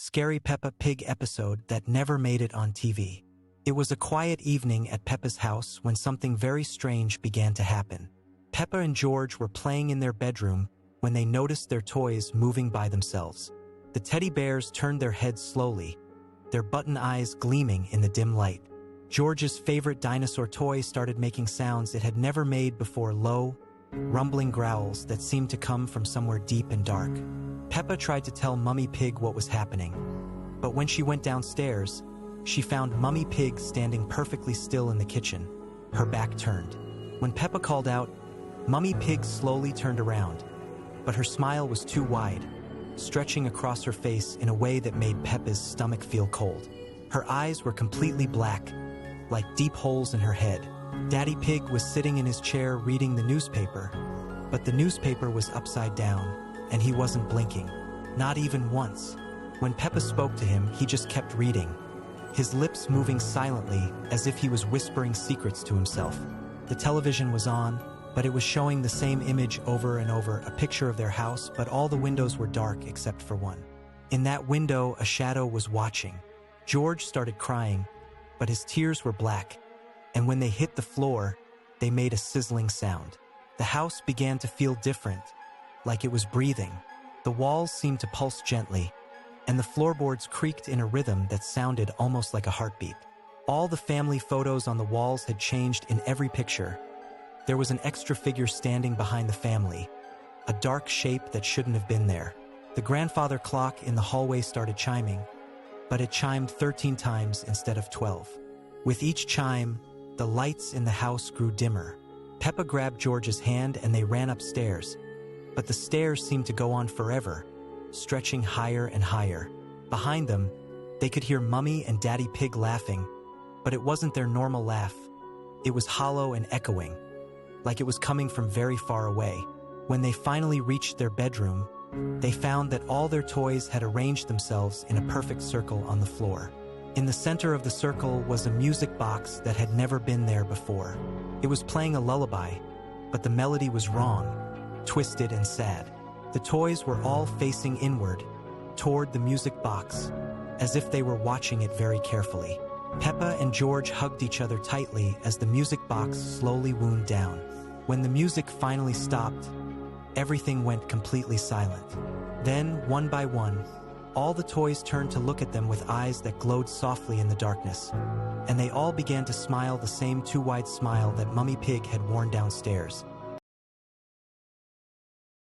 scary Peppa Pig episode that never made it on TV. It was a quiet evening at Peppa's house when something very strange began to happen. Peppa and George were playing in their bedroom when they noticed their toys moving by themselves. The teddy bears turned their heads slowly, their button eyes gleaming in the dim light. George's favorite dinosaur toy started making sounds it had never made before, low, rumbling growls that seemed to come from somewhere deep and dark. Peppa tried to tell Mummy Pig what was happening, but when she went downstairs, she found Mummy Pig standing perfectly still in the kitchen, her back turned. When Peppa called out, Mummy Pig slowly turned around, but her smile was too wide, stretching across her face in a way that made Peppa's stomach feel cold. Her eyes were completely black, like deep holes in her head. Daddy Pig was sitting in his chair reading the newspaper, but the newspaper was upside down, and he wasn't blinking, not even once. When Peppa spoke to him, he just kept reading, his lips moving silently as if he was whispering secrets to himself. The television was on, but it was showing the same image over and over, a picture of their house, but all the windows were dark except for one. In that window, a shadow was watching. George started crying, but his tears were black, and when they hit the floor, they made a sizzling sound. The house began to feel different, like it was breathing. The walls seemed to pulse gently, and the floorboards creaked in a rhythm that sounded almost like a heartbeat. All the family photos on the walls had changed in every picture. There was an extra figure standing behind the family, a dark shape that shouldn't have been there. The grandfather clock in the hallway started chiming, but it chimed 13 times instead of 12. With each chime, the lights in the house grew dimmer. Peppa grabbed George's hand and they ran upstairs, but the stairs seemed to go on forever, stretching higher and higher. Behind them, they could hear Mummy and Daddy Pig laughing, but it wasn't their normal laugh. It was hollow and echoing, like it was coming from very far away. When they finally reached their bedroom, they found that all their toys had arranged themselves in a perfect circle on the floor. In the center of the circle was a music box that had never been there before. It was playing a lullaby, but the melody was wrong, twisted and sad. The toys were all facing inward, toward the music box, as if they were watching it very carefully. Peppa and George hugged each other tightly as the music box slowly wound down. When the music finally stopped, everything went completely silent. Then, one by one, all the toys turned to look at them with eyes that glowed softly in the darkness, and they all began to smile the same too wide smile that Mummy Pig had worn downstairs.